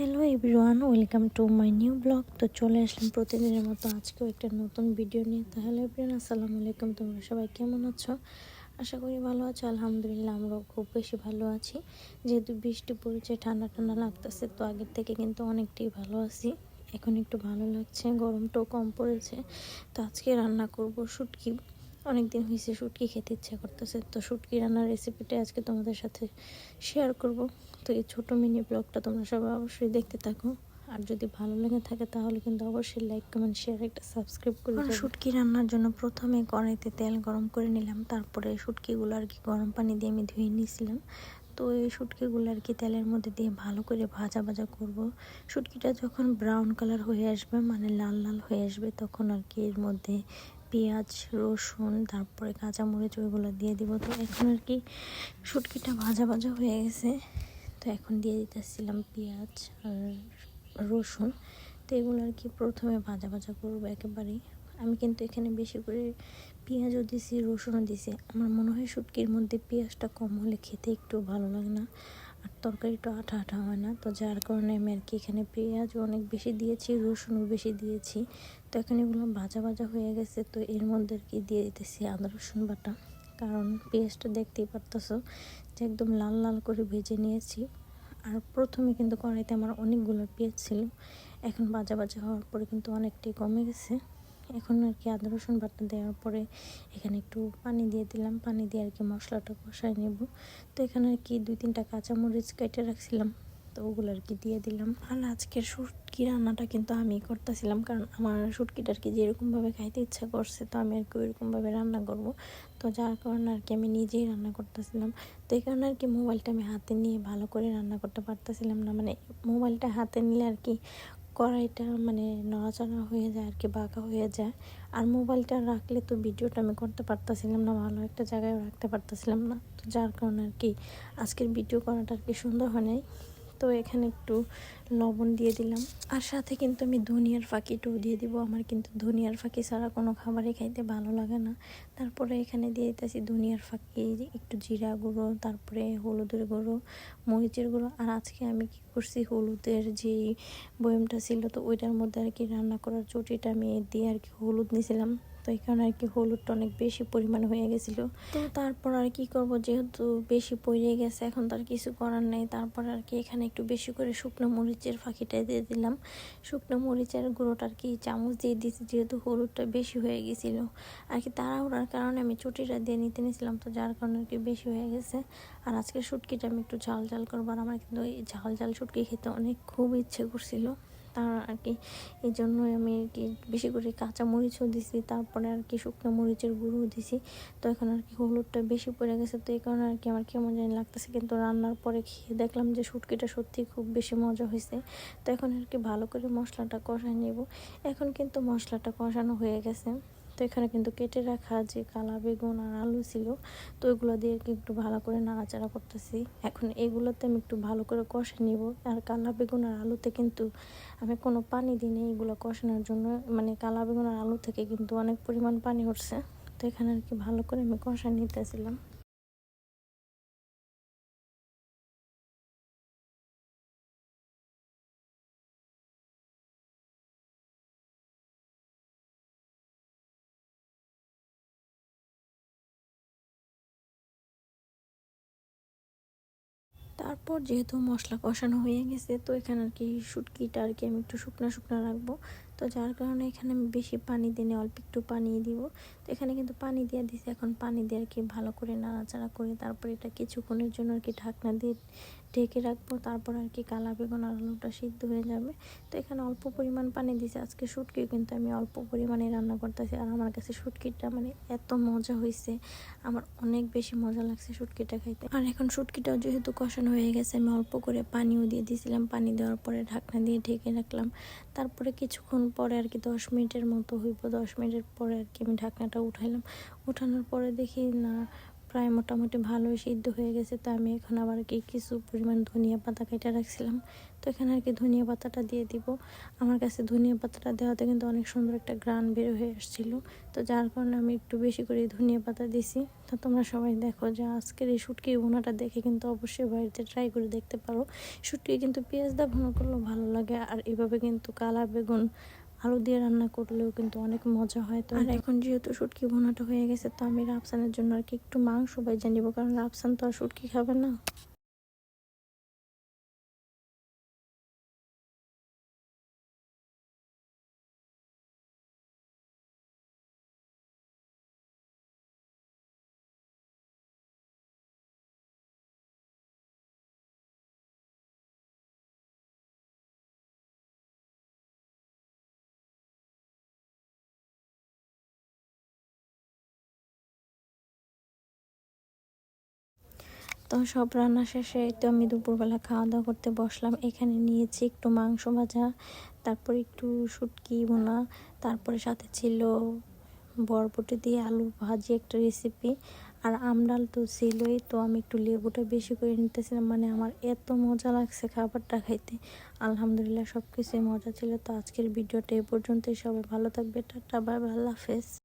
Hello everyone, welcome to my new blog. তো চলে আসলাম প্রতিদিনের মতো আজকেও একটা নতুন ভিডিও নিয়ে। তাহলে এভরিওয়ান, আসসালামু আলাইকুম। তোমরা সবাই কেমন আছো? আশা করি ভালো আছো। আলহামদুলিল্লাহ, আমরাও খুব বেশি ভালো আছি। যেহেতু বৃষ্টি পড়েছে, ঠান্ডা ঠান্ডা লাগতেছে, তো আগের থেকে কিন্তু অনেকটাই ভালো আছি। এখন একটু ভালো লাগছে, গরমটাও কম পড়েছে। তো আজকে রান্না করব শুটকি। অনেকদিন হয়েছে শুটকি খেতে ইচ্ছা করতেছে, তো শুটকি রান্নার রেসিপিটা আজকে তোমাদের সাথে শেয়ার করব। তো এই ছোটো মিনি ব্লগটা তোমরা সবাই অবশ্যই দেখতে থাকো। আর যদি ভালো লেগে থাকে তাহলে কিন্তু অবশ্যই লাইক, কমেন্ট, শেয়ার, একটা সাবস্ক্রাইব করে দেবো। শুটকি রান্নার জন্য প্রথমে কড়াইতে তেল গরম করে নিলাম, তারপরে শুটকিগুলো আর কি গরম পানি দিয়ে আমি ধুয়ে নিয়েছিলাম। তো এই শুটকিগুলো আর কি তেলের মধ্যে দিয়ে ভালো করে ভাজা ভাজা করব। শুটকিটা যখন ব্রাউন কালার হয়ে আসবে, মানে লাল লাল হয়ে আসবে, তখন আর কি এর মধ্যে পেঁয়াজ, রসুন, তারপরে কাঁচামরিচ ওইগুলো দিয়ে দিব। তো এখন আর কি শুটকিটা ভাজা ভাজা হয়ে গেছে, তো এখন দিয়ে দিতেছিলাম পেঁয়াজ আর রসুন। তো এগুলো আর কি প্রথমে ভাজা ভাজা করবো একেবারেই। আমি কিন্তু এখানে বেশি করে পেঁয়াজও দিছি, রসুনও দিছি। আমার মনে হয় শুটকির মধ্যে পেঁয়াজটা কম হলে খেতে একটু ভালো লাগে না, আর তরকারিটা আঠা আঠা হয় না। তো যার কারণে আমি আর কি এখানে পেঁয়াজও অনেক বেশি দিয়েছি, রসুনও বেশি দিয়েছি। তো এখন এগুলো ভাজা ভাজা হয়ে গেছে, তো এর মধ্যে আর কি দিয়ে দিতেছি আদা রসুন বাটা। কারণ পেঁয়াজটা দেখতেই পারতেছো যে একদম লাল লাল করে ভেজে নিয়েছি। আর প্রথমে কিন্তু কড়াইতে আমার অনেকগুলো পেঁয়াজ ছিল, এখন ভাজা ভাজা হওয়ার পরে কিন্তু অনেকটাই কমে গেছে। এখন আর কি আদা রসুন বাটা দেওয়ার পরে এখানে একটু পানি দিয়ে দিলাম, পানি দিয়ে আর কি মশলাটা কষায় নেব। তো এখানে আর কি 2-3টা কাঁচামরিচ কেটে রাখছিলাম, তো ওগুলো আর কি দিয়ে দিলাম। আর আজকের শুটকি রান্নাটা কিন্তু আমি করতেছিলাম, কারণ আমার শুটকিটা আর কি যেরকমভাবে খাইতে ইচ্ছা করছে, তো আমি আর কি ওইরকমভাবে রান্না করব। তো যার কারণে আর কি আমি নিজেই রান্না করতেছিলাম। তো এই কারণে আর কি মোবাইলটা আমি হাতে নিয়ে ভালো করে রান্না করতে পারতেছিলাম না। মানে মোবাইলটা হাতে নিলে আর কি কড়াইটা মানে নড়াচড়া হয়ে যায় আর কি, বাঁকা হয়ে যায়। আর মোবাইলটা রাখলে তো ভিডিওটা আমি করতে পারতেছিলাম না, ভালো একটা জায়গায় রাখতে পারতেছিলাম না। তো যার কারণে আর কি আজকের ভিডিও করাটা আর কি সুন্দর হয় নাই। তো এখানে একটু লবণ দিয়ে দিলাম, আর সাথে কিন্তু আমি ধনিয়ার ফাঁকিটাও দিয়ে দিব। আমার কিন্তু ধনিয়ার ফাঁকি ছাড়া কোনো খাবারই খাইতে ভালো লাগে না। তারপরে এখানে দিয়ে দিতেছি ধনিয়ার ফাঁকি, একটু জিরা গুঁড়ো, তারপরে হলুদের গুঁড়ো, মরিচের গুঁড়ো। আর আজকে আমি কি করছি, হলুদের যেই বয়মটা ছিল, তো ওইটার মধ্যে আর কি রান্না করার চটিটা আমি দিয়ে আর কি হলুদ নিয়েছিলাম। তো এখানে আর কি হলুদটা অনেক বেশি পরিমাণ হয়ে গেছিলো। তো তারপর আর কি করব, যেহেতু বেশি পড়ে গেছে, এখন তার কিছু করার নেই। তারপর আর কি এখানে একটু বেশি করে শুকনো মরিচের ফাঁকিটা দিয়ে দিলাম। শুকনো মরিচের গুঁড়োটা আর কি চামচ দিয়ে দিয়েছি, যেহেতু হলুদটা বেশি হয়ে গেছিলো আর কি। তাড়াহুড়ার কারণে আমি চটিটা দিয়ে নিতে নিয়েছিলাম, তো যার কারণে আর কি বেশি হয়ে গেছে। আর আজকে শুটকিটা আমি একটু ঝাল ঝাল করবো, আর আমার কিন্তু এই ঝাল ঝাল শুটকি খেতে অনেক খুব ইচ্ছে করছিল। তার আর কি এই জন্যই আমি আর কি বেশি করে কাঁচা মরিচও দিছি, তারপরে আর কি শুকনো মরিচের গুঁড়োও দিছি। তো এখন আর কি হলুদটা বেশি পড়ে গেছে, তো এই কারণে আর কি আমার কেমন জানি লাগতেছে। কিন্তু রান্নার পরে খেয়ে দেখলাম যে শুটকিটা সত্যি খুব বেশি মজা হয়েছে। তো এখন আর কি ভালো করে মশলাটা কষায় নেব। এখন কিন্তু মশলাটা কষানো হয়ে গেছে। তো এখানে কিন্তু কেটে রাখা যে কালা বেগুন আর আলু ছিল, তো ওইগুলো দিয়ে আর কি একটু ভালো করে নাড়াচাড়া করতেছি। এখন এগুলোতে আমি একটু ভালো করে কষে নিব। আর কালা বেগুন আর আলুতে কিন্তু আমি কোনো পানি দিইনি এগুলো কষানোর জন্য, মানে কালা বেগুন আর আলু থেকে কিন্তু অনেক পরিমাণ পানি উঠছে। তো এখানে আর কি ভালো করে আমি কষা নিতেছিলাম। তারপর যেহেতু মশলা কষানো হয়ে গেছে, তো এখানে আর কি শুটকিটা আর কি আমি একটু শুকনো শুকনো রাখবো। তো যার কারণে এখানে আমি বেশি পানি দিই, অল্প একটু পানি দিব। তো এখানে কিন্তু পানি দিয়ে দিছি। এখন পানি দিয়ে আর কি ভালো করে নাড়াচাড়া করে তারপর এটা কিছুক্ষণের জন্য আর কি ঢাকনা দিয়ে ঢেকে রাখবো। তারপর আর কি কালা বেগুন আর আলুটা সিদ্ধ হয়ে যাবে। তো এখানে অল্প পরিমাণ পানি দিয়েছি। আজকে শুটকি কিন্তু আমি অল্প পরিমাণে রান্না করতেছি। আর আমার কাছে শুটকিটা মানে এত মজা হয়েছে, আমার অনেক বেশি মজা লাগছে শুটকিটা খাইতে। আর এখন শুটকিটাও যেহেতু কষানো হয়ে গেছে, আমি অল্প করে পানিও দিয়ে দিয়েছিলাম। পানি দেওয়ার পরে ঢাকনা দিয়ে ঢেকে রাখলাম। তারপরে কিছুক্ষণ পরে আর কি 10 মিনিটের মতো হইব। 10 মিনিটের পরে আর কি আমি ঢাকনাটা উঠাইলাম। উঠানোর পরে দেখি না প্রায় মোটামুটি ভালোই সিদ্ধ হয়ে গেছে। তো আমি এখন আবার কিছু পরিমাণ ধনিয়া পাতা কেটে রাখছিলাম, তো এখানে আর কি ধনিয়া পাতাটা দিয়ে দিব। আমার কাছে ধনিয়া পাতাটা দেওয়াতে কিন্তু অনেক সুন্দর একটা ঘ্রাণ বের হয়ে আসছিল, তো যার কারণে আমি একটু বেশি করে ধনিয়া পাতা দিছি। তো তোমরা সবাই দেখো যে আজকের এই শুটকির ভুনাটা দেখে কিন্তু অবশ্যই বাড়িতে ট্রাই করে দেখতে পারো। শুটকি কিন্তু পেঁয়াজ দা ভুনা করলেও ভালো লাগে, আর এভাবে কিন্তু কালা বেগুন আলু দিয়ে রান্না করলেও কিন্তু অনেক মজা হয়। তো আর এখন যেহেতু শুটকি ভুনাটা হয়ে গেছে, তো আমি রাফসানের জন্য আর কি একটু মাংস ভেজে নিব, কারণ রাফসান তো আর শুটকি খাবে না। তো সব রান্না শেষে তো আমি দুপুরবেলা খাওয়া দাওয়া করতে বসলাম। এখানে নিয়েছি একটু মাংস ভাজা, তারপর একটু শুটকি ভুনা, তারপরে সাথে ছিল বরবটি দিয়ে আলু ভাজি একটা রেসিপি, আর আমডাল তো ছিলই। তো আমি একটু লেবুটা বেশি করে নিতেছিলাম, মানে আমার এত মজা লাগছে খাবারটা খাইতে। আলহামদুলিল্লাহ সব কিছুই মজা ছিল। তো আজকের ভিডিওটা এ পর্যন্তই। সবাই ভালো থাকবে, টাটা, বাই বাই, আল্লাহ হাফেজ।